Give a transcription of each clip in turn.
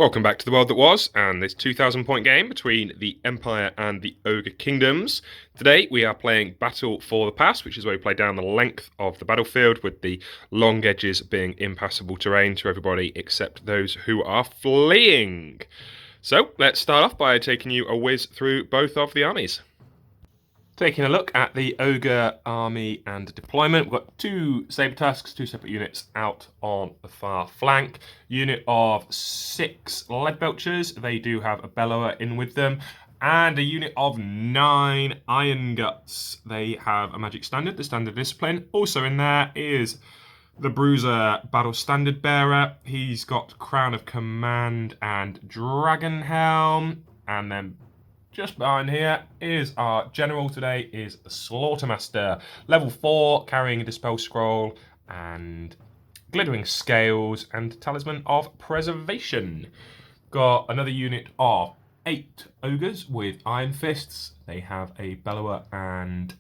Welcome back to the world that was, and this 2,000 point game between the Empire and the Ogre Kingdoms. Today we are playing Battle for the Pass, which is where we play down the length of the battlefield with the long edges being impassable terrain to everybody except those who are fleeing. So let's start off by taking you a whiz through both of the armies. Taking a look at the Ogre army and deployment, we've got two Saber Tusks, two separate units out on the far flank. Unit of 6 Lead Belchers, they do have a Bellower in with them, and a unit of 9 Iron Guts. They have a Magic Standard, the Standard Discipline. Also in there is the Bruiser Battle Standard Bearer. He's got Crown of Command and Dragon Helm, and then just behind here is our general today, is the Slaughtermaster. Level 4, carrying a Dispel Scroll and Glittering Scales and Talisman of Preservation. Got another unit of 8 Ogres with Iron Fists. They have a Bellower and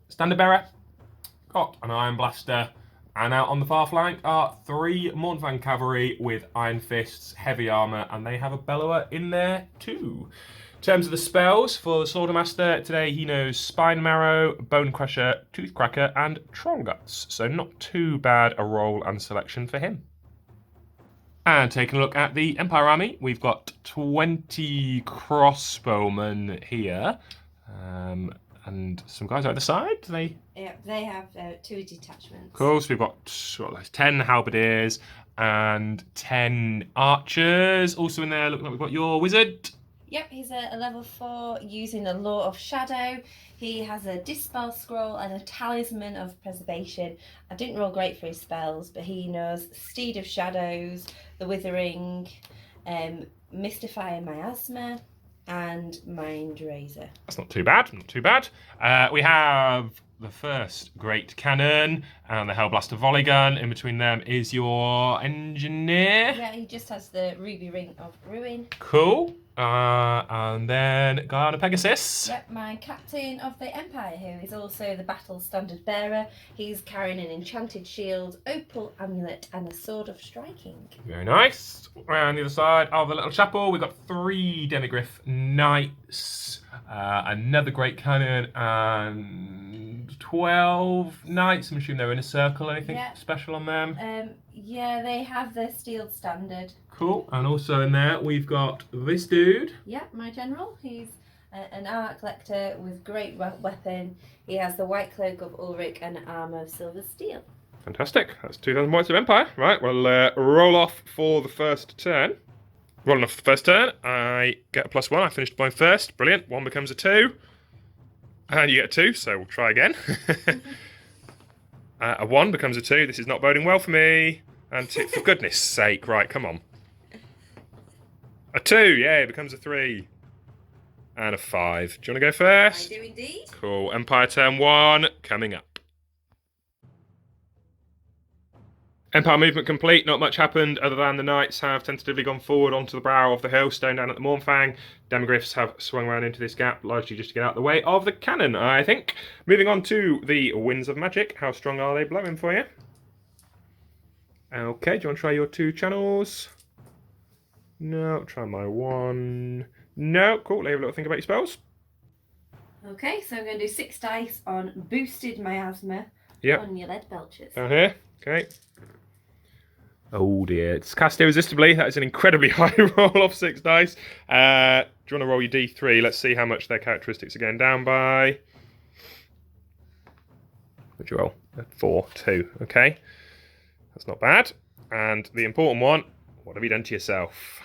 Standard Bearer. Got an Iron Blaster. And out on the far flank are 3 Mornfang Cavalry with Iron Fists, Heavy Armour, and they have a Bellower in there too. In terms of the spells for the Slaughtermaster, today he knows Spine Marrow, Bone Crusher, Tooth Cracker, and Troll Guts. So not too bad a role and selection for him. And taking a look at the Empire army, we've got 20 crossbowmen here. And some guys out the side. Yeah, they have 2 detachments. Of course, we've got 10 halberdiers and 10 archers. Also in there, looking like we've got your wizard. Yep, he's a level 4 using the Law of Shadow. He has a Dispel Scroll and a Talisman of Preservation. I didn't roll great for his spells, but he knows Steed of Shadows, the Withering, Mystify and Miasma, and Mind Razor. That's not too bad, not too bad. We have the first Great Cannon and the Hellblaster Volley Gun. In between them is your Engineer. Yeah, he just has the Ruby Ring of Ruin. Cool. And then Guyana Pegasus. Yep, my Captain of the Empire, who is also the Battle Standard Bearer. He's carrying an Enchanted Shield, Opal Amulet, and a Sword of Striking. Very nice. Around the other side of the little chapel, we've got 3 Demigryph Knights, another Great Cannon, and 12 Knights. I'm assuming they're in a circle. Anything special on them? Yeah, they have the Steeled Standard. Cool. And also in there, we've got this dude. Yeah, my general. He's an Armor Collector with great weapon. He has the White Cloak of Ulrich and armour of Silver Steel. Fantastic. That's 2,000 points of Empire. Right, we'll roll off for the first turn. Rolling off the first turn, I get a +1. I finished mine first. Brilliant. 1 becomes a 2. And you get a 2, so we'll try again. A 1 becomes a 2. This is not boding well for me. And for goodness sake, right, come on. A 2, yeah, it becomes a 3. And a 5. Do you want to go first? I do indeed. Cool. Empire turn 1, coming up. Empire movement complete. Not much happened other than the knights have tentatively gone forward onto the brow of the hill, staring down at the Mornfang. Demigryphs have swung around into this gap, largely just to get out of the way of the cannon, I think. Moving on to the Winds of Magic. How strong are they blowing for you? Okay, do you want to try your 2 channels? No, try my 1. No, cool. Have a little think about your spells. Okay, so I'm going to do 6 dice on Boosted Miasma on your Lead Belchers. Down here, okay. Oh dear, it's cast irresistibly. That is an incredibly high roll of 6 dice. Do you want to roll your D3? Let's see how much their characteristics are going down by. What'd you roll? 4, 2, okay. That's not bad. And the important one, what have you done to yourself?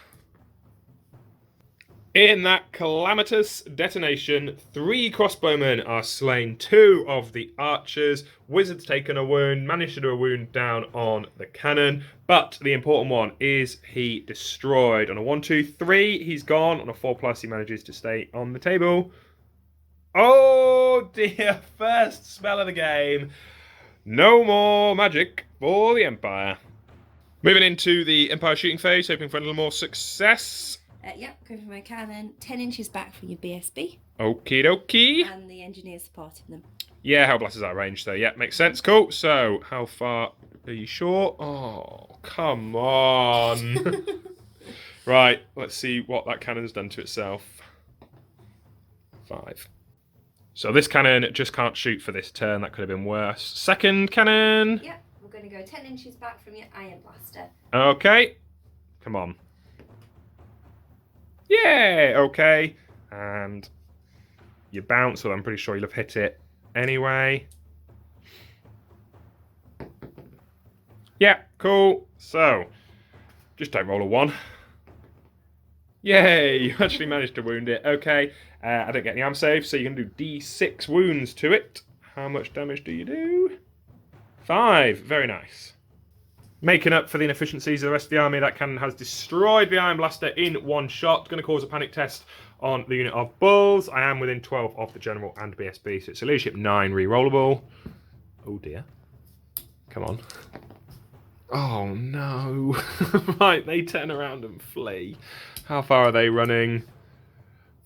In that calamitous detonation, 3 crossbowmen are slain, 2 of the archers. Wizard's taken a wound, managed to do a wound down on the cannon. But the important one is he destroyed. On a 1, 2, 3, he's gone. On a 4+, he manages to stay on the table. Oh dear, first spell of the game. No more magic for the Empire. Moving into the Empire shooting phase, hoping for a little more success. Yep, going for my cannon, 10 inches back from your BSB. Okie dokie. And the engineers supporting them. Yeah, Hellblaster's out of range, so yeah, makes sense. Cool. So, how far are you sure? Oh, come on. Right, let's see what that cannon's done to itself. 5. So this cannon just can't shoot for this turn. That could have been worse. Second cannon. Yep, we're going to go 10 inches back from your iron blaster. Okay. Come on. Yeah, okay. And you bounce, so I'm pretty sure you'll have hit it anyway. Yeah, cool. So, just don't roll a 1. Yay, you actually managed to wound it. Okay, I don't get any arm save, so you can do D6 wounds to it. How much damage do you do? 5, very nice. Making up for the inefficiencies of the rest of the army, that cannon has destroyed the Iron Blaster in one shot. Going to cause a panic test on the unit of Bulls. I am within 12 of the General and BSB, so it's a Leadership 9 re-rollable. Oh dear. Come on. Oh no. Right, they turn around and flee. How far are they running?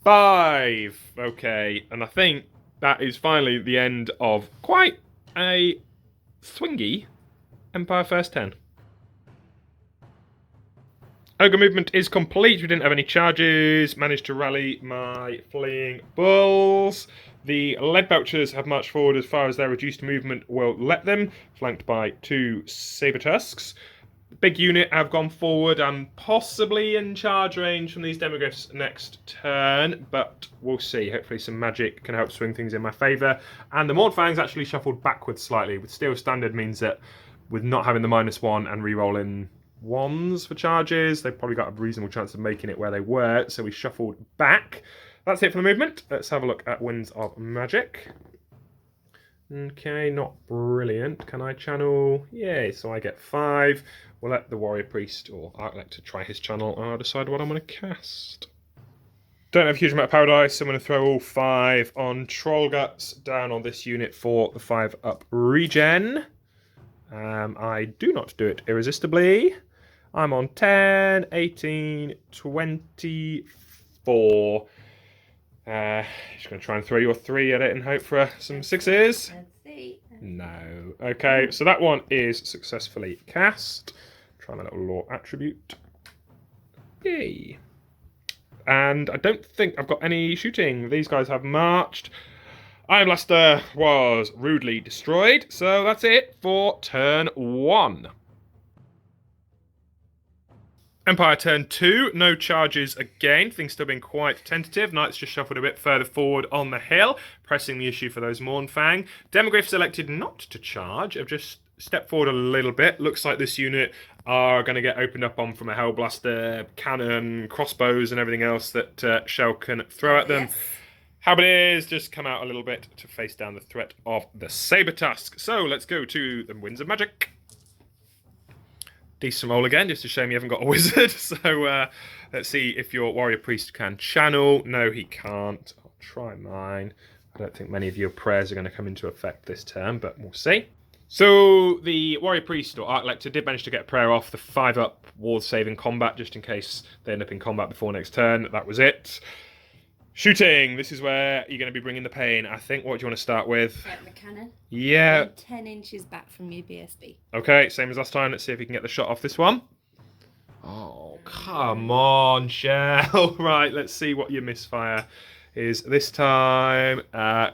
5. Okay, and I think that is finally the end of quite a swingy Empire First 10. Ogre movement is complete. We didn't have any charges. Managed to rally my fleeing bulls. The lead belchers have marched forward as far as their reduced movement will let them, flanked by 2 saber tusks. Big unit have gone forward and possibly in charge range from these demogryphs next turn, but we'll see. Hopefully some magic can help swing things in my favour. And the Mordfangs actually shuffled backwards slightly. With Steel Standard means that with not having the -1 and re-rolling 1s for charges, they've probably got a reasonable chance of making it where they were, so we shuffled back. That's it for the movement. Let's have a look at Winds of Magic. Okay, not brilliant. Can I channel? Yay, so I get 5. We'll let the Warrior Priest or Arclector try his channel and I'll decide what I'm going to cast. Don't have a huge amount of power dice, so I'm going to throw all 5 on Troll Guts down on this unit for the 5-up regen. I do not do it irresistibly. I'm on 10, 18, 24. Just going to try and throw your 3 at it and hope for some 6s. Let's see. No. Okay, so that one is successfully cast. Try my little law attribute. Yay. And I don't think I've got any shooting. These guys have marched. Iron Blaster was rudely destroyed, so that's it for turn 1. Empire turn 2, no charges again. Things still being quite tentative. Knights just shuffled a bit further forward on the hill, pressing the issue for those Mournfang. Demogryphs elected not to charge, have just stepped forward a little bit. Looks like this unit are going to get opened up on from a Hellblaster, cannon, crossbows and everything else that Shell can throw at them. Yes. How it is, just come out a little bit to face down the threat of the Saber Tusk. So let's go to the Winds of Magic. Decent roll again, just a shame you haven't got a wizard. So let's see if your Warrior Priest can channel. No, he can't. I'll try mine. I don't think many of your prayers are going to come into effect this turn, but we'll see. So the Warrior Priest or Arclector did manage to get a prayer off the 5-up ward saving combat, just in case they end up in combat before next turn. That was it. Shooting. This is where you're going to be bringing the pain. I think, what do you want to start with? The cannon. Yeah. 10 inches back from your BSB. Okay, same as last time. Let's see if you can get the shot off this one. Oh, come on, Shell. Right, let's see what your misfire is this time.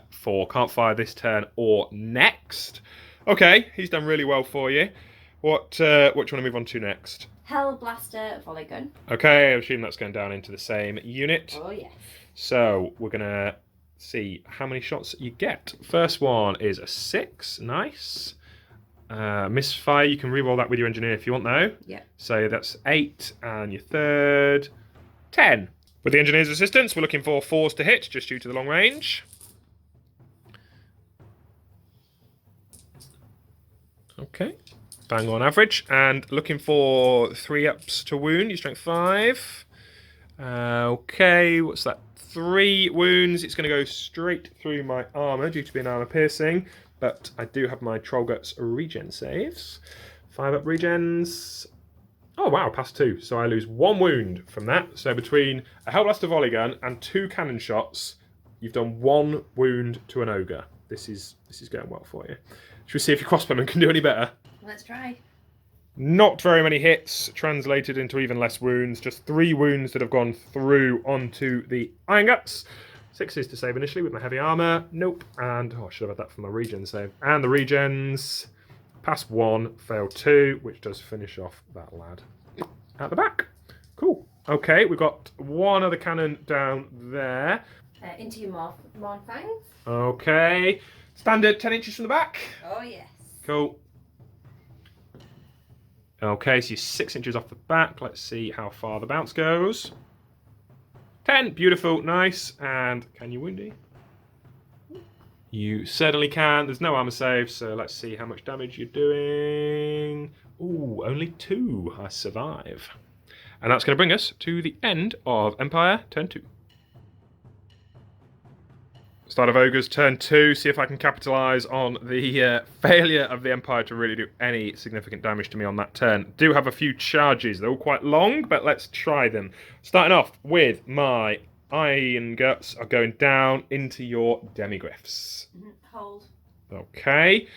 4. Can't fire this turn or next. Okay, he's done really well for you. What do you want to move on to next? Hellblaster volley gun. Okay, I assume that's going down into the same unit. Oh, yes. So we're going to see how many shots you get. First one is a 6. Nice. Misfire, you can reroll that with your engineer if you want, though. Yeah. So that's 8, and your third, 10. With the engineer's assistance, we're looking for 4s to hit, just due to the long range. Okay. Bang on average. And looking for 3-ups to wound, your strength 5. Okay, what's that? 3 wounds. It's going to go straight through my armour due to being armour piercing, but I do have my Troll Guts regen saves. 5-up regens. Oh wow, past 2. So I lose 1 wound from that. So between a Hellblaster volley gun and 2 cannon shots, you've done 1 wound to an ogre. This is going well for you. Should we see if your crossbowman can do any better? Let's try. Not very many hits, translated into even less wounds. Just 3 wounds that have gone through onto the Iron Guts. 6s to save initially with my heavy armor. Nope. And, I should have had that from my regen save. And the regens. Pass 1, fail 2, which does finish off that lad at the back. Cool. Okay, we've got one other cannon down there. Into your Morn Fangs. Okay. Standard 10 inches from the back. Oh, yes. Cool. Okay, so you're 6 inches off the back. Let's see how far the bounce goes. 10. Beautiful. Nice. And can you wound me? You certainly can. There's no armor save, so let's see how much damage you're doing. Ooh, only 2. I survive. And that's going to bring us to the end of Empire turn 2. Start of Ogres turn 2. See if I can capitalise on the failure of the Empire to really do any significant damage to me on that turn. Do have a few charges. They're all quite long, but let's try them. Starting off with my Iron Guts are going down into your Demigryphs. Hold. Okay.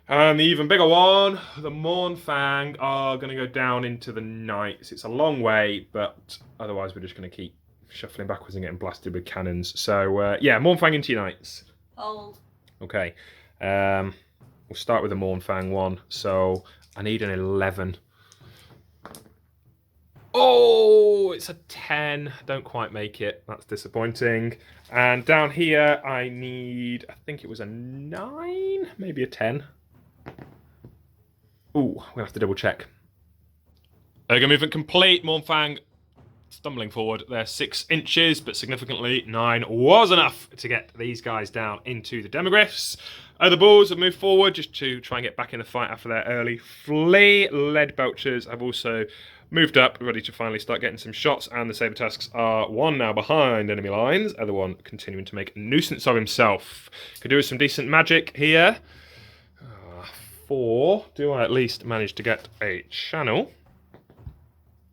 And the even bigger one, the Morn Fang, are going to go down into the Knights. It's a long way, but otherwise we're just going to keep shuffling backwards and getting blasted with cannons. So, yeah, Morn Fang into your Knights. Hold. Okay. We'll start with the Morn Fang one. So, I need an 11. Oh, it's a 10. Don't quite make it. That's disappointing. And down here, I need, I think it was a 9, maybe a 10. Ooh, we're going to have to double check. Ogre movement complete. Morn Fang stumbling forward. They're 6 inches, but significantly 9 was enough to get these guys down into the Demigryphs. Other bulls have moved forward just to try and get back in the fight after their early flee. Lead Belchers have also moved up, ready to finally start getting some shots, and the Saber Tusks are one now behind enemy lines, other one continuing to make a nuisance of himself. Could do with some decent magic here. 4. Do I at least manage to get a channel?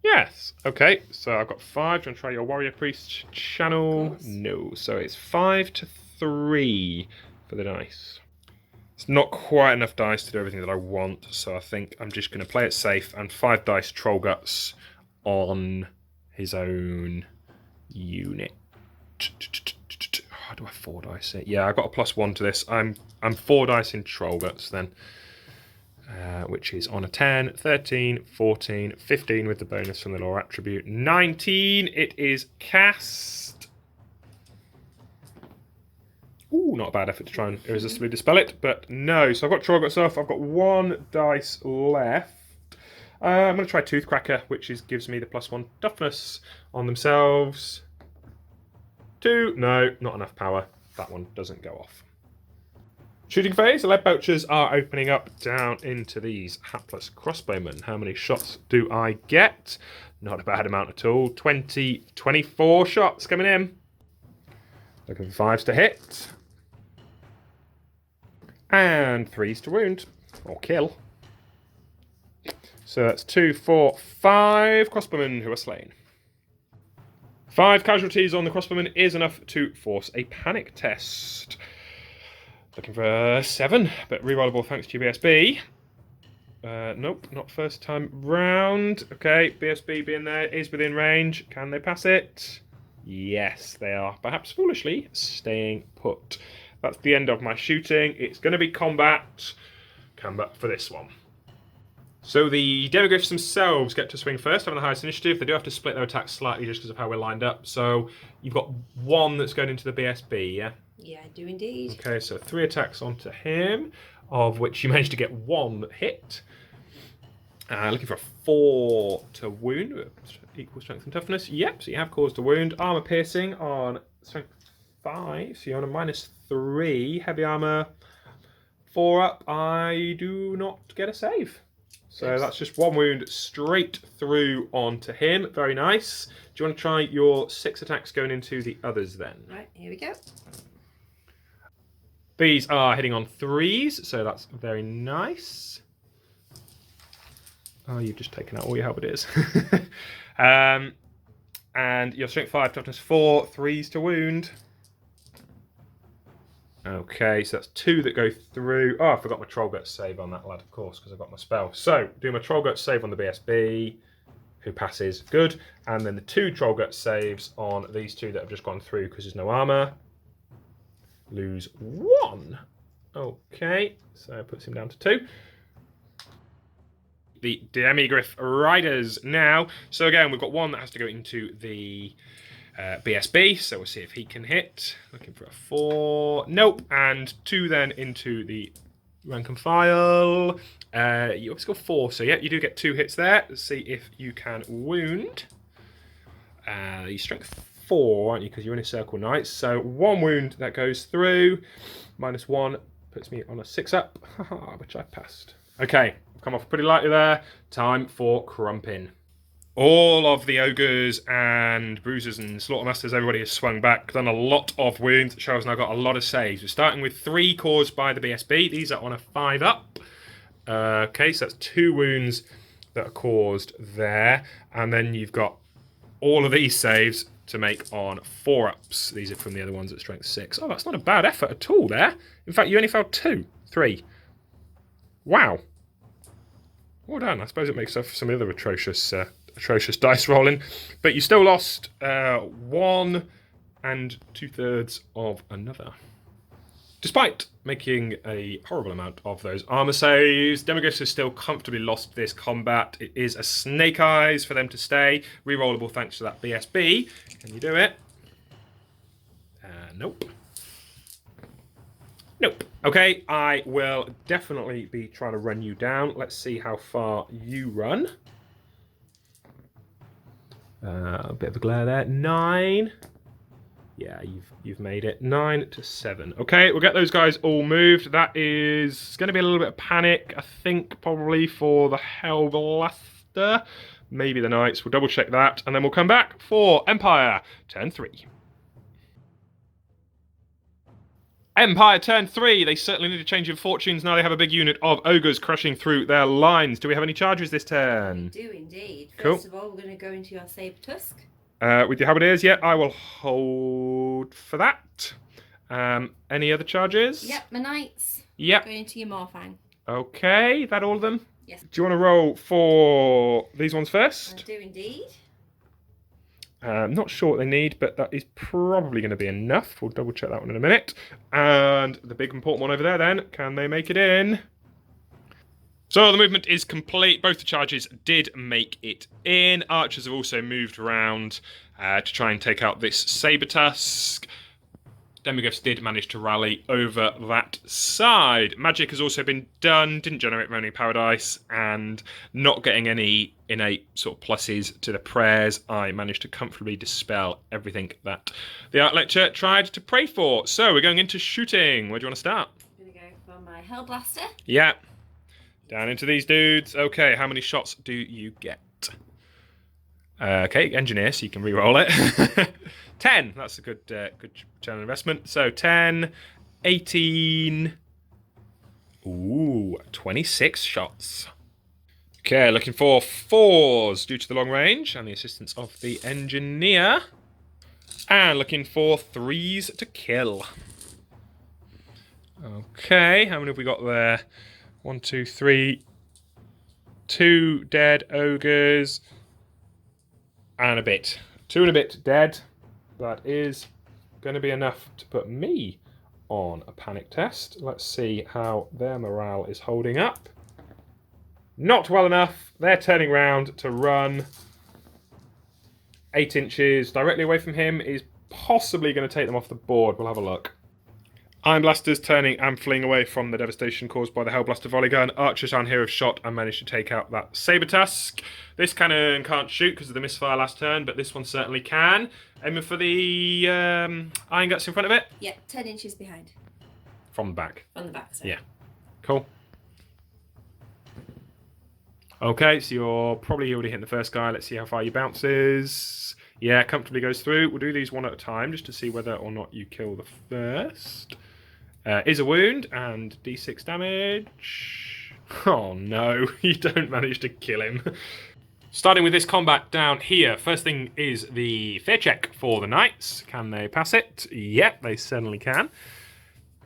Yes. Okay, so I've got 5. Do you want to try your Warrior Priest channel? No. So it's 5 to 3 for the dice. It's not quite enough dice to do everything that I want, so I think I'm just going to play it safe and 5 dice Troll Guts on his own unit. How do I 4 dice it? Yeah, I got a +1 to this. I'm 4 dice in Troll Guts then. Which is on a 10, 13, 14, 15 with the bonus from the lore attribute, 19. It is cast. Ooh, not a bad effort to try and irresistibly dispel it, but no. So I've got Troll Guts off. I've got 1 dice left. I'm going to try Toothcracker, which gives me the +1 toughness on themselves. 2. No, not enough power. That one doesn't go off. Shooting phase, the Lead Belchers are opening up down into these hapless crossbowmen. How many shots do I get? Not a bad amount at all. 24 shots coming in. Looking for 5s to hit. And 3s to wound. Or kill. So that's 2, 4, 5 crossbowmen who are slain. 5 casualties on the crossbowmen is enough to force a panic test. Looking for 7, but rerollable thanks to your BSB. Nope, not first time round. Okay, BSB being there is within range. Can they pass it? Yes, they are. Perhaps foolishly staying put. That's the end of my shooting. It's going to be combat. Combat for this one. So the Demigryphs themselves get to swing first, having the highest initiative. They do have to split their attacks slightly just because of how we're lined up. So you've got 1 that's going into the BSB, yeah? Yeah, I do indeed. Okay, so 3 attacks onto him, of which you managed to get 1 hit. Looking for a 4 to wound, equal strength and toughness. Yep, so you have caused a wound. Armor piercing on strength 5, so you're on a -3. Heavy armor 4 up. I do not get a save. So that's just 1 wound straight through onto him. Very nice. Do you want to try your 6 attacks going into the others then? Right, here we go. These are hitting on 3s, so that's very nice. Oh, you've just taken out all your halberdiers. And your strength 5, toughness 4, 3s to wound. Okay, so that's 2 that go through. Oh, I forgot my troll gut save on that lad, of course, because I've got my spell. So, do my troll gut save on the BSB, who passes, good. And then the 2 troll gut saves on these 2 that have just gone through because there's no armor. Lose 1. Okay, so it puts him down to 2. The Demigryph Riders now. So again, we've got 1 that has to go into the BSB, so we'll see if he can hit. Looking for a 4. Nope. And 2 then into the rank and file. You always got 4, so yeah, you do get 2 hits there. Let's see if you can wound. Your strength 4, aren't you? Because you're in a circle knight. So 1 wound that goes through. -1 puts me on a 6 up, which I passed. Okay, come off pretty lightly there. Time for crumping. All of the ogres and bruisers and slaughtermasters, everybody has swung back, done a lot of wounds. Cheryl's now got a lot of saves. We're starting with 3 caused by the BSB. These are on a 5 up. Okay, so that's 2 wounds that are caused there. And then you've got all of these saves to make on 4 ups. These are from the other ones at strength 6. Oh, that's not a bad effort at all there. In fact, you only failed 2. 3. Wow. Well done. I suppose it makes up for some other atrocious dice rolling. But you still lost 1 and 2/3 of another. Despite making a horrible amount of those armor saves, Demigryphs have still comfortably lost this combat. It is a snake eyes for them to stay. Rerollable thanks to that BSB. Can you do it? Nope. Nope. Okay, I will definitely be trying to run you down. Let's see how far you run. A bit of a glare there. 9. Yeah, you've made it. 9 to 7. Okay, we'll get those guys all moved. That is going to be a little bit of panic, I think, probably for the Hellblaster. Maybe the Knights. We'll double check that, and then we'll come back for Empire turn 3. Empire turn 3. They certainly need a change of fortunes. Now they have a big unit of ogres crushing through their lines. Do we have any charges this turn? We do indeed. Cool. First of all, we're going to go into your saber tusk. With your halberdiers, yeah, I will hold for that. Any other charges? Yep, my knights. Yep. Going into your Morfang. Okay, that all of them? Yes. Do you want to roll for these ones first? I do indeed. Not sure what they need, but that is probably going to be enough. We'll double check that one in a minute. And the big important one over there then, can they make it in? So the movement is complete. Both the charges did make it in. Archers have also moved around to try and take out this saber tusk. Demigryphs did manage to rally over that side. Magic has also been done, didn't generate any paradise, and not getting any innate sort of pluses to the prayers. I managed to comfortably dispel everything that the art lecture tried to pray for. So we're going into shooting. Where do you want to start? I'm going to go for my Hellblaster. Yeah. Down into these dudes. Okay, how many shots do you get? Okay, engineer, so you can re-roll it. 10. That's a good return on investment. So 10, 18. Ooh, 26 shots. Okay, looking for 4s due to the long range and the assistance of the engineer. And looking for 3s to kill. Okay, how many have we got there? 1, 2, 3. 2 dead ogres. And a bit. 2 and a bit dead. That is going to be enough to put me on a panic test. Let's see how their morale is holding up. Not well enough. They're turning round to run 8 inches directly away from him. Is possibly going to take them off the board. We'll have a look. Iron Blasters turning and fleeing away from the devastation caused by the Hellblaster volley gun. Archers down here have shot and managed to take out that saber tusk. This cannon can't shoot because of the misfire last turn, but this one certainly can. Aiming for the iron guts in front of it. Yep, 10 inches behind. From the back. From the back, sorry. Yeah. Cool. Okay, so you're probably already hitting the first guy. Let's see how far you bounces. Yeah, comfortably goes through. We'll do these one at a time just to see whether or not you kill the first. Is a wound and d6 damage. Oh no, you don't manage to kill him. Starting with this combat down here, first thing is the fear check for the knights. Can they pass it? Yep, they certainly can.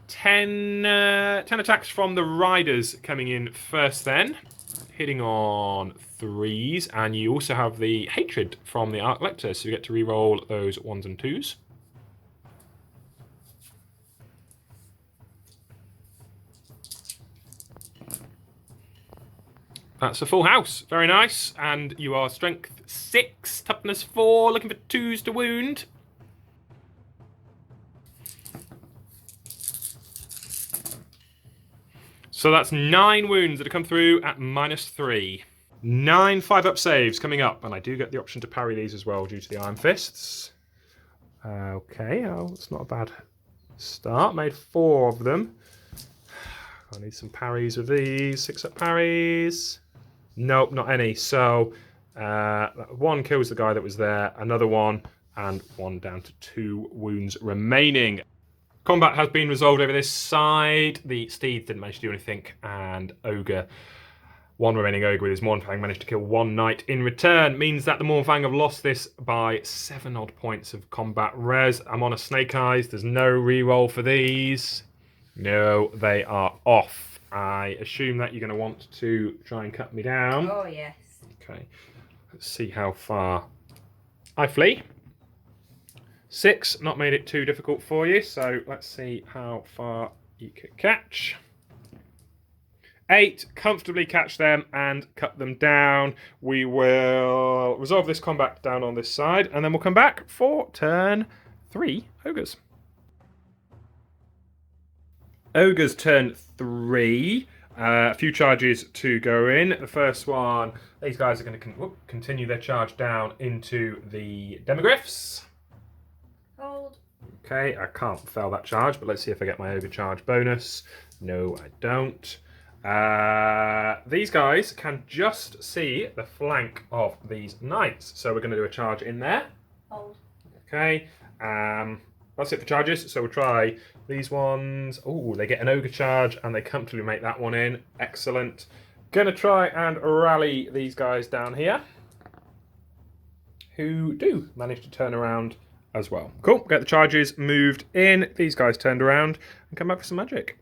10 attacks from the riders coming in first then. Hitting on 3s. And you also have the hatred from the Arc Lector, so you get to re-roll those 1s and 2s. That's a full house. Very nice. And you are strength 6, toughness 4, looking for 2s to wound. So that's 9 wounds that have come through at -3. 9 5-up saves coming up, and I do get the option to parry these as well due to the Iron Fists. Okay, oh, it's not a bad start. Made 4 of them. I need some parries with these. 6-up parries. Nope, not any. So 1 kills the guy that was there, another one, and 1 down to 2 wounds remaining. Combat has been resolved over this side. The steeds didn't manage to do anything, and Ogre, 1 remaining Ogre with his Mournfang managed to kill 1 knight in return. Means that the Mournfang have lost this by 7 odd points of combat res. I'm on a Snake Eyes. There's no reroll for these. No, they are off. I assume that you're going to want to try and cut me down. Oh, yes. Okay, let's see how far I flee. 6, not made it too difficult for you, so let's see how far you can catch. 8, comfortably catch them and cut them down. We will resolve this combat down on this side, and then we'll come back for turn 3, Ogres. Ogres turn 3. A few charges to go in. The first one, these guys are going to continue their charge down into the Demogryphs. Hold. Okay, I can't fail that charge, but let's see if I get my Ogre charge bonus. No, I don't. These guys can just see the flank of these knights, so we're going to do a charge in there. Hold. Okay, that's it for charges, so we'll try these ones. Oh, they get an Ogre charge, and they comfortably make that one in. Excellent. Gonna try and rally these guys down here, who do manage to turn around as well. Cool, get the charges moved in. These guys turned around and come back for some magic.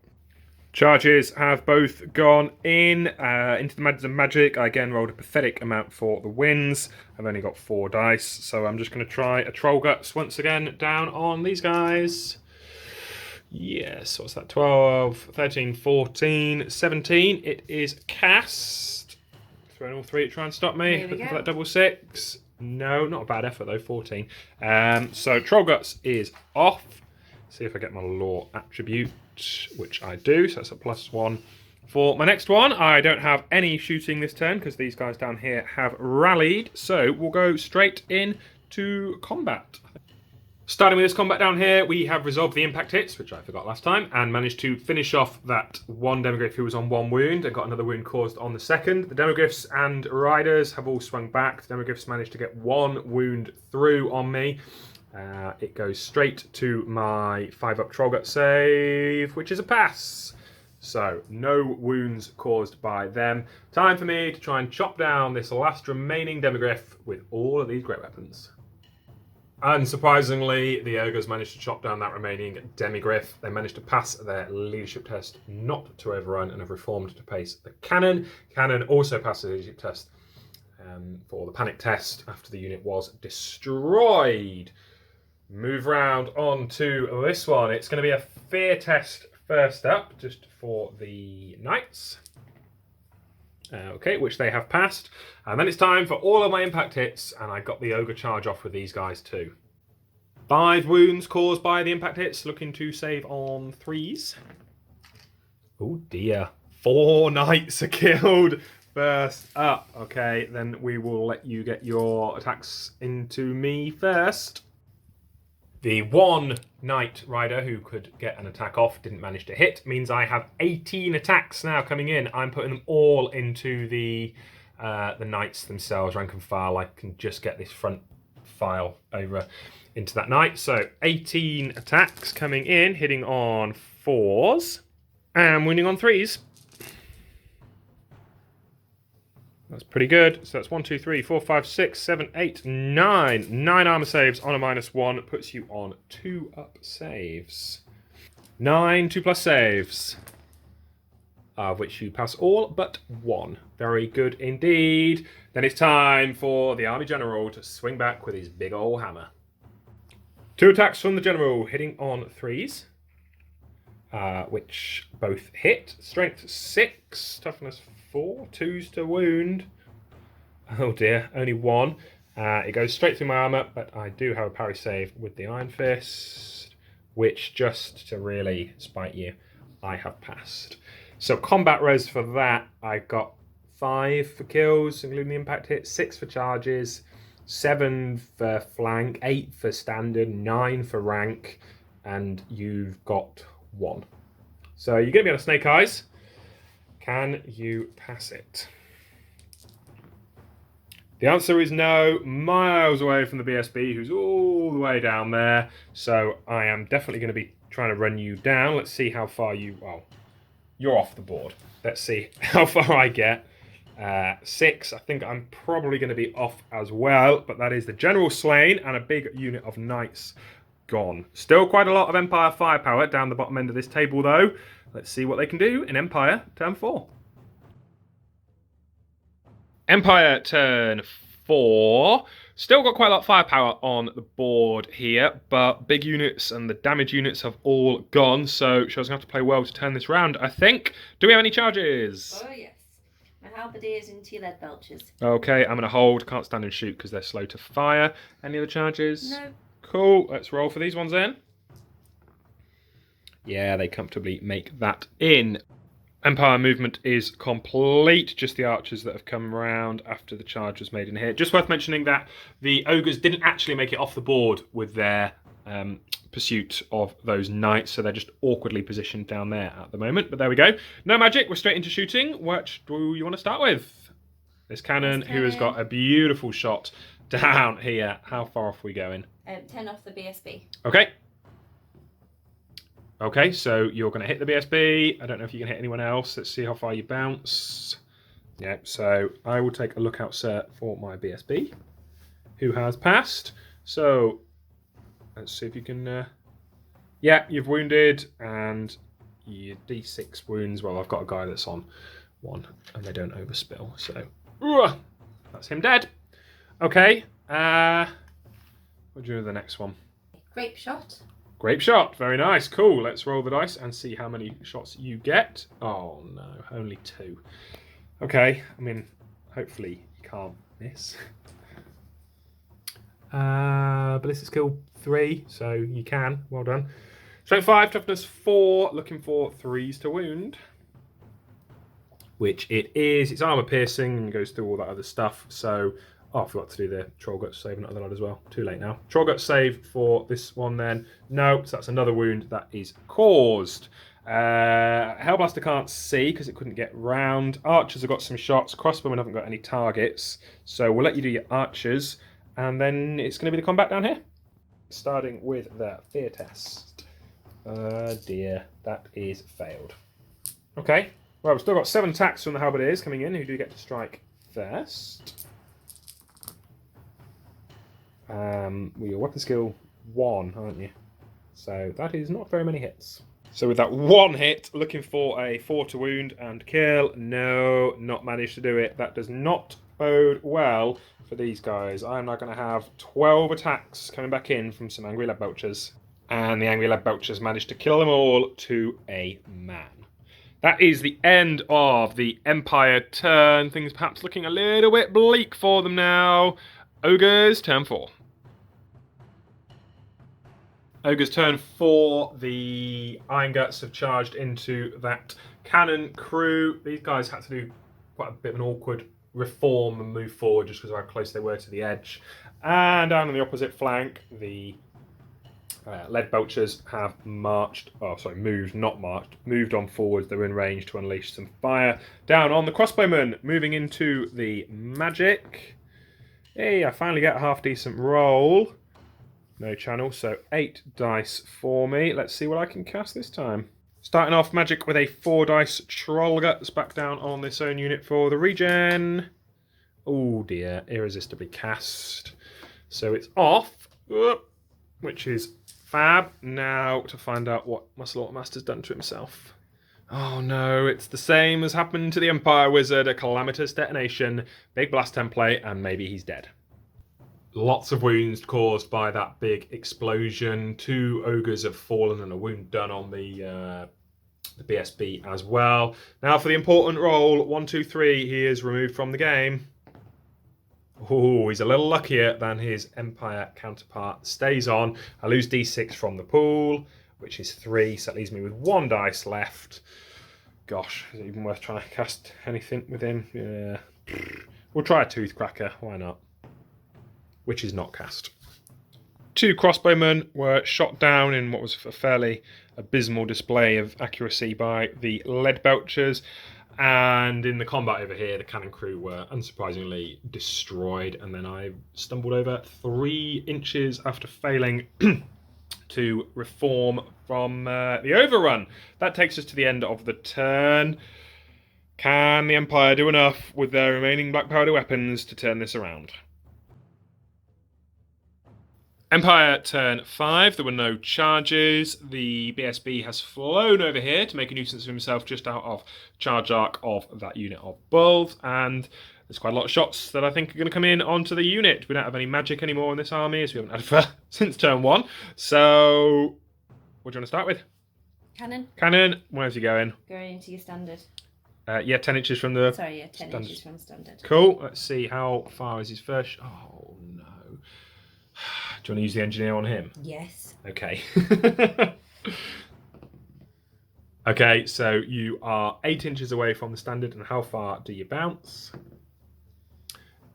Charges have both gone in into the Madness of Magic. I again rolled a pathetic amount for the wins. I've only got 4 dice, so I'm just going to try a Troll Guts once again down on these guys. Yes, what's that? 12, 13, 14, 17. It is cast. Throwing all 3 to try and stop me. Looking for that double 6. No, not a bad effort though, 14. So Troll Guts is off. See if I get my Law attribute, which I do, so that's a +1. For my next one, I don't have any shooting this turn because these guys down here have rallied, so we'll go straight into combat. Starting with this combat down here, we have resolved the impact hits, which I forgot last time, and managed to finish off that 1 Demogryph who was on 1 wound and got another wound caused on the second. The Demogryphs and Riders have all swung back. The Demogryphs managed to get 1 wound through on me. It goes straight to my 5-up Trollgut save, which is a pass. So, no wounds caused by them. Time for me to try and chop down this last remaining Demogryph with all of these great weapons. Unsurprisingly, the Ogres managed to chop down that remaining Demogryph. They managed to pass their leadership test not to overrun and have reformed to pace the cannon. Cannon also passed the leadership test for the panic test after the unit was destroyed. Move round on to this one. It's going to be a fear test first up, just for the knights. Okay, which they have passed. And then it's time for all of my impact hits, and I got the Ogre charge off with these guys too. 5 wounds caused by the impact hits, looking to save on 3s. Oh dear. 4 knights are killed first up. Okay, then we will let you get your attacks into me first. The 1 Knight Rider who could get an attack off didn't manage to hit, means I have 18 attacks now coming in. I'm putting them all into the Knights themselves, rank and file. I can just get this front file over into that Knight. So 18 attacks coming in, hitting on 4s and wounding on 3s. That's pretty good. So that's 1, 2, 3, 4, 5, 6, 7, 8, 9. 9 armor saves on a -1 puts you on 2 up saves. 9 2+ saves, of which you pass all but 1. Very good indeed. Then it's time for the Army General to swing back with his big old hammer. 2 attacks from the General, hitting on 3s, which both hit. Strength 6, toughness 4, 2s to wound. Oh dear, only 1. It goes straight through my armour, but I do have a parry save with the Iron Fist, which, just to really spite you, I have passed. So combat res for that, I got 5 for kills, including the impact hit, 6 for charges, 7 for flank, 8 for standard, 9 for rank, and you've got 1. So you're going to be on a Snake Eyes. Can you pass it? The answer is no, miles away from the BSB, who's all the way down there. So I am definitely going to be trying to run you down. Let's see how far you... Well, you're off the board. Let's see how far I get. 6. I think I'm probably going to be off as well. But that is the General slain and a big unit of Knights gone. Still quite a lot of Empire firepower down the bottom end of this table, though. Let's see what they can do in Empire turn 4. Empire turn 4. Still got quite a lot of firepower on the board here, but big units and the damage units have all gone, so Show's going to have to play well to turn this round, I think. Do we have any charges? Oh, yes. My halberdiers into your lead belchers. Okay, I'm going to hold. Can't stand and shoot because they're slow to fire. Any other charges? No. Cool. Let's roll for these ones then. Yeah, they comfortably make that in. Empire movement is complete, just the archers that have come round after the charge was made in here. Just worth mentioning that the Ogres didn't actually make it off the board with their pursuit of those knights, so they're just awkwardly positioned down there at the moment. But there we go. No magic, we're straight into shooting. Which do you want to start with? This cannon, who has got a beautiful shot down here. How far off are we going? 10 off the BSB. Okay. Okay, so you're going to hit the BSB. I don't know if you can hit anyone else. Let's see how far you bounce. Yeah, so I will take a lookout, sir, for my BSB, who has passed. So let's see if you can... Yeah, you've wounded, and your D6 wounds. Well, I've got a guy that's on 1, and they don't overspill. So that's him dead. Okay, what do you do with the next one? Grape shot. Grape shot, very nice, cool. Let's roll the dice and see how many shots you get. Oh no, only 2. Okay, I mean, hopefully you can't miss. Ballistic skill 3, so you can, well done. Strength 5, toughness 4, looking for 3s to wound. Which it is, it's armor piercing and goes through all that other stuff, so... Oh, I forgot to do the Troll Guts save and not the lot as well. Too late now. Troll Guts save for this one then. No, so that's another wound that is caused. Hellblaster can't see because it couldn't get round. Archers have got some shots. Crossbowmen haven't got any targets. So we'll let you do your archers. And then it's going to be the combat down here. Starting with the fear test. Dear, that is failed. Okay, well, we've still got 7 attacks from the halberdiers coming in. Who do you get to strike first? Well, your weapon skill 1, aren't you? So that is not very many hits. So with that 1 hit, looking for a 4 to wound and kill. No, not managed to do it. That does not bode well for these guys. I'm now going to have 12 attacks coming back in from some angry lead belchers. And the angry lead belchers managed to kill them all to a man. That is the end of the Empire turn. Things perhaps looking a little bit bleak for them now. Ogres, turn 4. Ogres turn 4. The Iron Guts have charged into that cannon crew. These guys had to do quite a bit of an awkward reform and move forward just because of how close they were to the edge. And down on the opposite flank, the lead belchers have marched, moved on forwards. They were in range to unleash some fire. Down on the crossbowmen, moving into the magic. Hey, I finally get a half decent roll. No channel, so 8 dice for me. Let's see what I can cast this time. Starting off magic with a 4 dice Troll Guts back down on this own unit for the regen. Oh dear, irresistibly cast. So it's off, which is Fab. Now to find out what my Slaughtermaster's done to himself. Oh no, it's the same as happened to the Empire Wizard, a calamitous detonation, big blast template, and maybe he's dead. Lots of wounds caused by that big explosion. 2 ogres have fallen and a wound done on the BSB as well. Now for the important roll, 1, 2, 3, he is removed from the game. Oh, he's a little luckier than his Empire counterpart. Stays on. I lose d6 from the pool, which is 3, so that leaves me with 1 dice left. Gosh, is it even worth trying to cast anything with him? Yeah. We'll try a Toothcracker, why not? Which is not cast. 2 crossbowmen were shot down in what was a fairly abysmal display of accuracy by the lead belchers. And in the combat over here, the cannon crew were unsurprisingly destroyed. And then I stumbled over 3 inches after failing to reform from the overrun. That takes us to the end of the turn. Can the Empire do enough with their remaining black powder weapons to turn this around? Empire turn 5, there were no charges. The BSB has flown over here to make a nuisance of himself just out of charge arc of that unit of bulls, and there's quite a lot of shots that I think are going to come in onto the unit. We don't have any magic anymore in this army, as we haven't had it for since turn 1. So, what do you want to start with? Cannon. Cannon, where's he going? Going into your standard. Yeah, 10 inches from the... Sorry, yeah, 10 standard. inches from standard. Cool, let's see how far is his first... Oh, no. Do you want to use the engineer on him? Yes. Okay. Okay, so you are 8 inches away from the standard, and how far do you bounce?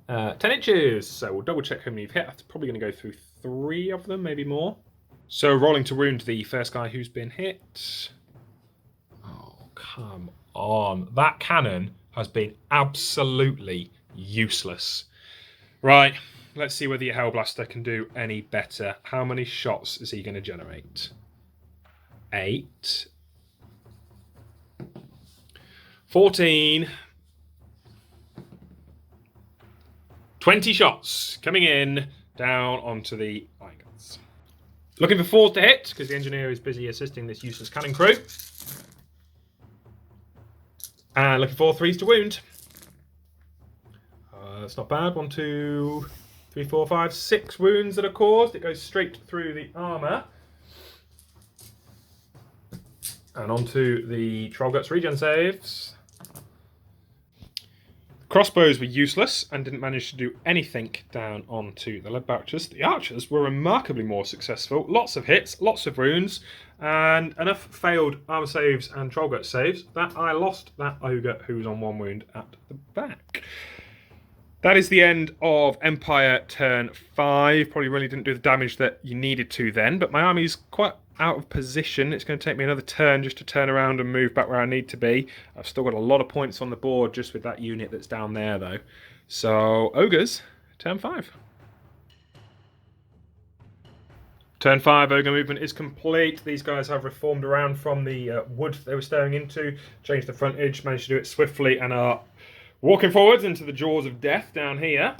10 inches. So we'll double check how many you've hit. I'm probably going to go through 3 of them, maybe more. So rolling to wound the first guy who's been hit. Oh, come on. That cannon has been absolutely useless. Right. Let's see whether your Hellblaster can do any better. How many shots is he going to generate? 8. 14. 20 shots coming in down onto the line guns. Looking for 4s to hit because the engineer is busy assisting this useless cannon crew. And looking for 3s to wound. That's not bad. 1, 2... 3, 4, 5, 6 wounds that are caused. It goes straight through the armour. And onto the Trollguts regen saves. Crossbows were useless and didn't manage to do anything down onto the lead archers. The archers were remarkably more successful. Lots of hits, lots of wounds, and enough failed armour saves and Trollgut saves that I lost that ogre who was on 1 wound at the back. That is the end of Empire turn 5. Probably really didn't do the damage that you needed to then, but my army's quite out of position. It's going to take me another turn just to turn around and move back where I need to be. I've still got a lot of points on the board just with that unit that's down there though. So, Ogres, turn 5. Turn 5, Ogre movement is complete. These guys have reformed around from the wood they were staring into, changed the frontage, managed to do it swiftly, and are walking forwards into the jaws of death down here.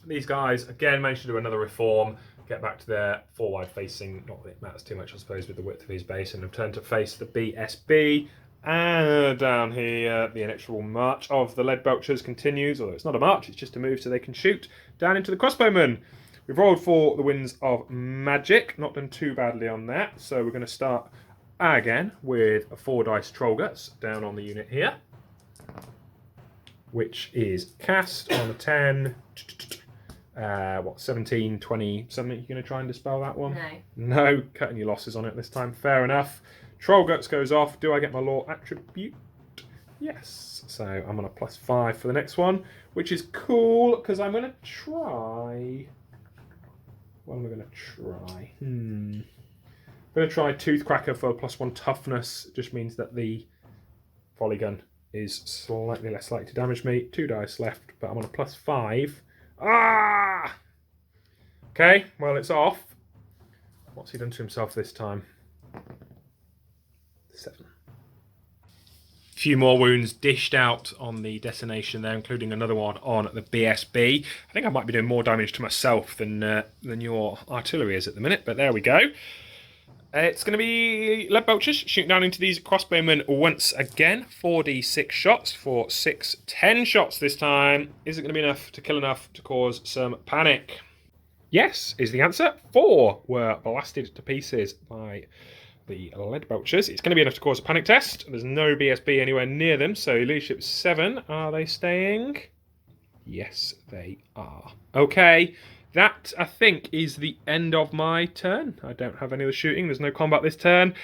These guys, again, managed to do another reform, get back to their 4-wide facing. Not that it matters too much, I suppose, with the width of his base, and have turned to face the BSB. And down here, the inexorable march of the lead belchers continues, although it's not a march, it's just a move so they can shoot down into the crossbowmen. We've rolled for the winds of magic, not done too badly on that, so we're going to start again with a 4 dice Trollguts down on the unit here, which is cast on a 10. 17, 20, something? You're going to try and dispel that one? No. No, cutting your losses on it this time. Fair enough. Trollguts goes off. Do I get my law attribute? Yes. So I'm on a +5 for the next one, which is cool because I'm going to try... What am I going to try? I'm going to try Toothcracker for +1 toughness. It just means that the volley gun is slightly less likely to damage me. 2 dice left, but I'm on a +5. Ah! Okay, well, it's off. What's he done to himself this time? 7. few more wounds dished out on the destination there, including another one on the BSB. I think I might be doing more damage to myself than your artillery is at the minute, but there we go. It's going to be lead belchers shooting down into these crossbowmen once again. 4d6 shots for 10 shots this time. Is it going to be enough to kill enough to cause some panic? Yes, is the answer. 4 were blasted to pieces by the lead belchers. It's going to be enough to cause a panic test. There's no BSB anywhere near them, so leadership 7. Are they staying? Yes, they are. Okay. That, I think, is the end of my turn. I don't have any other shooting. There's no combat this turn.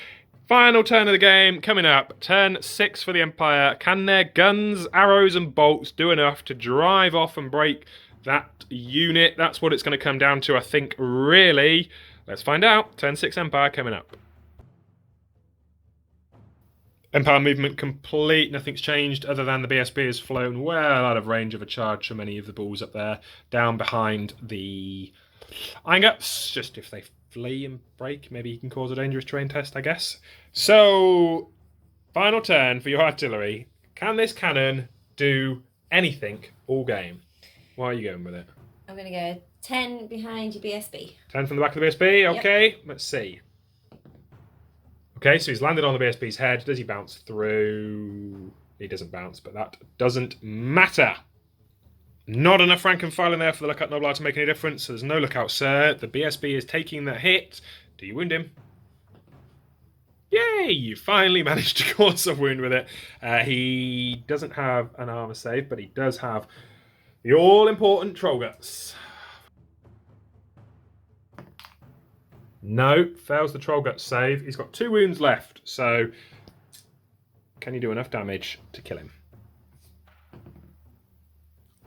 Final turn of the game coming up. Turn 6 for the Empire. Can their guns, arrows and bolts do enough to drive off and break that unit? That's what it's going to come down to, I think, really. Let's find out. Turn 6 Empire coming up. Empire movement complete, nothing's changed other than the BSB has flown well out of range of a charge from any of the balls up there, down behind the iron guts. Just if they flee and break, maybe you can cause a dangerous terrain test, I guess. So, final turn for your artillery. Can this cannon do anything all game? Why are you going with it? I'm going to go 10 behind your BSB. 10 from the back of the BSB, okay, Yep. Let's see. Okay, so he's landed on the BSB's head. Does he bounce through? He doesn't bounce, but that doesn't matter. Not enough rank and file in there for the Lookout Noblar to make any difference, so there's no lookout, sir. The BSB is taking that hit. Do you wound him? Yay! You finally managed to cause a wound with it. He doesn't have an armor save, but he does have the all-important Troll Guts. No, fails the Troll Guts save. He's got 2 wounds left, so can you do enough damage to kill him?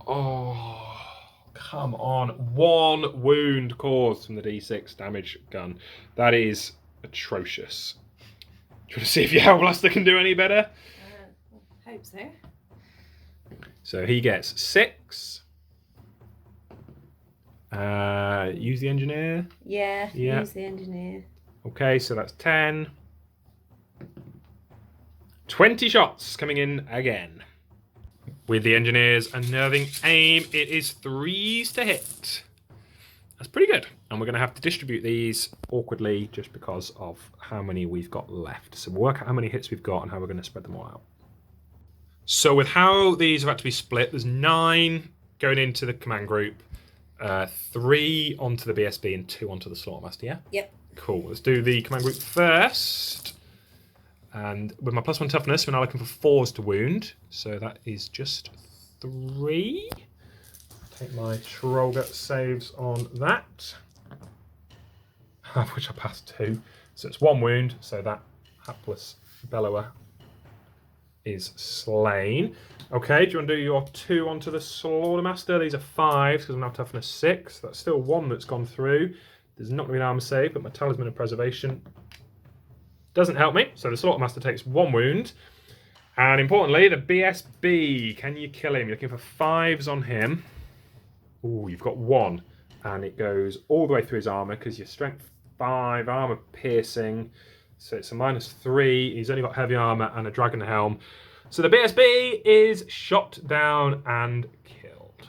Oh, come on. 1 wound caused from the D6 damage gun. That is atrocious. Do you want to see if your Hellblaster can do any better? Hope so. So he gets 6. Use the engineer. Yeah, use the engineer. Okay, so that's 10. 20 shots coming in again. With the engineer's unnerving aim, it is 3s to hit. That's pretty good. And we're going to have to distribute these awkwardly just because of how many we've got left. So we'll work out how many hits we've got and how we're going to spread them all out. So with how these have had to be split, there's 9 going into the command group. 3 onto the BSB and 2 onto the Slaughtermaster, yeah? Yep. Cool. Let's do the command group first. And with my +1 toughness, we're now looking for 4s to wound. So that is just 3. Take my Troll Gut saves on that. Which I passed 2. So it's 1 wound. So that hapless bellower is slain. Okay, do you want to do your 2 onto the Slaughtermaster? These are 5s because I'm now toughness 6. That's still 1 that's gone through. There's not going to be an armor save, but my Talisman of Preservation doesn't help me. So the Slaughtermaster takes 1 wound. And importantly, the BSB. Can you kill him? You're looking for 5s on him. Ooh, you've got 1. And it goes all the way through his armor because you're strength 5, armor piercing. So it's a -3. He's only got heavy armor and a dragon helm. So the BSB is shot down and killed.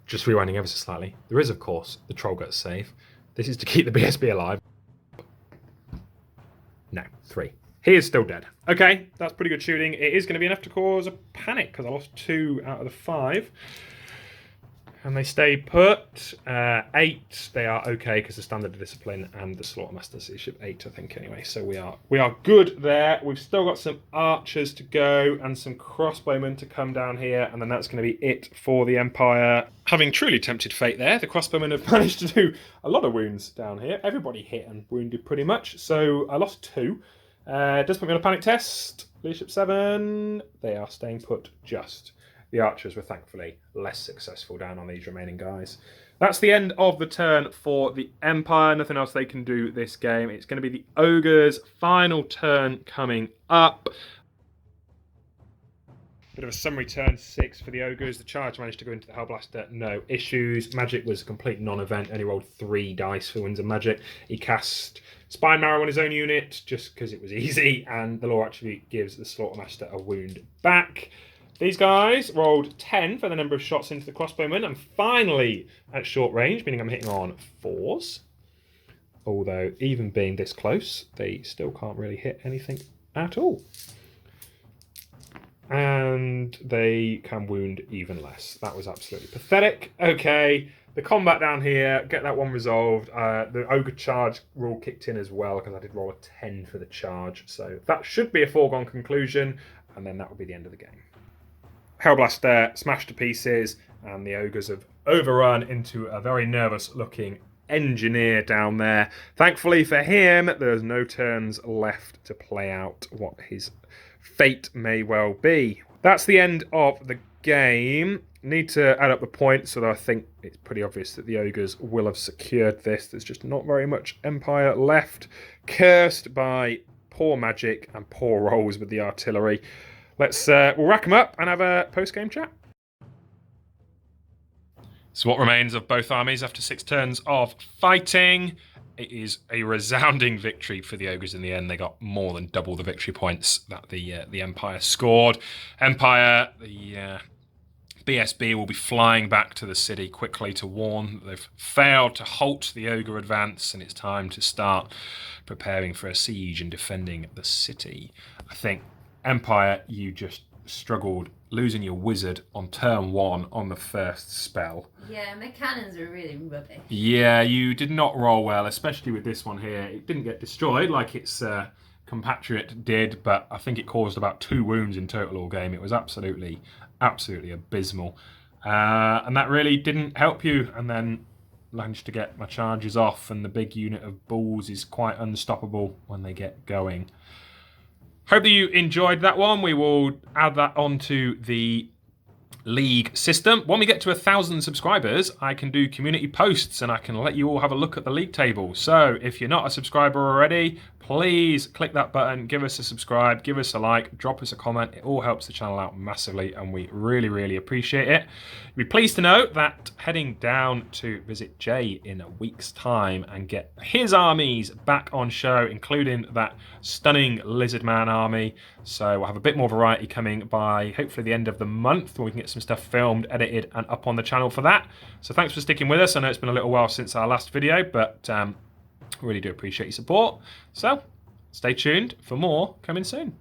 Just rewinding ever so slightly. There is, of course, the Troll Gut save. This is to keep the BSB alive. No, 3. He is still dead. Okay, that's pretty good shooting. It is going to be enough to cause a panic because I lost 2 out of the 5. And they stay put. 8, they are okay because the Standard of Discipline and the Slaughtermaster leadership 8, I think, anyway. So we are good there. We've still got some archers to go and some crossbowmen to come down here, and then that's going to be it for the Empire. Having truly tempted fate there, the crossbowmen have managed to do a lot of wounds down here. Everybody hit and wounded pretty much, so I lost 2. Does put me on a panic test. Leadership 7, they are staying put just. The archers were thankfully less successful down on these remaining guys. That's the end of the turn for the Empire. Nothing else they can do this game. It's going to be the Ogre's final turn coming up. Bit of a summary turn 6 for the Ogres. The charge managed to go into the Hellblaster, no issues. Magic was a complete non-event, only rolled 3 dice for Winds of Magic. He cast Spine Marrow on his own unit just because it was easy, and the law actually gives the Slaughtermaster a wound back. These guys rolled 10 for the number of shots into the crossbowman, and finally at short range, meaning I'm hitting on 4s. Although, even being this close, they still can't really hit anything at all. And they can wound even less. That was absolutely pathetic. Okay, the combat down here, get that one resolved. The Ogre charge rule kicked in as well because I did roll a 10 for the charge. So that should be a foregone conclusion, and then that will be the end of the game. Hellblaster smashed to pieces, and the Ogres have overrun into a very nervous-looking engineer down there. Thankfully for him, there's no turns left to play out what his fate may well be. That's the end of the game. Need to add up the points, although I think it's pretty obvious that the Ogres will have secured this. There's just not very much Empire left. Cursed by poor magic and poor rolls with the artillery. We'll rack them up and have a post-game chat. So what remains of both armies after 6 turns of fighting? It is a resounding victory for the Ogres in the end. They got more than double the victory points that the Empire scored. Empire, the BSB will be flying back to the city quickly to warn that they've failed to halt the Ogre advance, and it's time to start preparing for a siege and defending the city. I think Empire, you just struggled losing your wizard on turn 1 on the first spell. Yeah, my cannons are really rubbish. Yeah, you did not roll well, especially with this one here. It didn't get destroyed like its compatriot did, but I think it caused about 2 wounds in total all game. It was absolutely abysmal. And that really didn't help you. And then managed to get my charges off, and the big unit of bulls is quite unstoppable when they get going. Hope that you enjoyed that one. We will add that onto the league system. When we get to 1,000 subscribers, I can do community posts and I can let you all have a look at the league table. So if you're not a subscriber already, please click that button, give us a subscribe, give us a like, drop us a comment. It all helps the channel out massively and we really appreciate it. You'll be pleased to know that heading down to visit Jay in a week's time and get his armies back on show, including that stunning Lizard Man army. So we'll have a bit more variety coming by hopefully the end of the month when we can get some stuff filmed, edited and up on the channel for that. So thanks for sticking with us. I know it's been a little while since our last video, but really do appreciate your support. So stay tuned for more coming soon.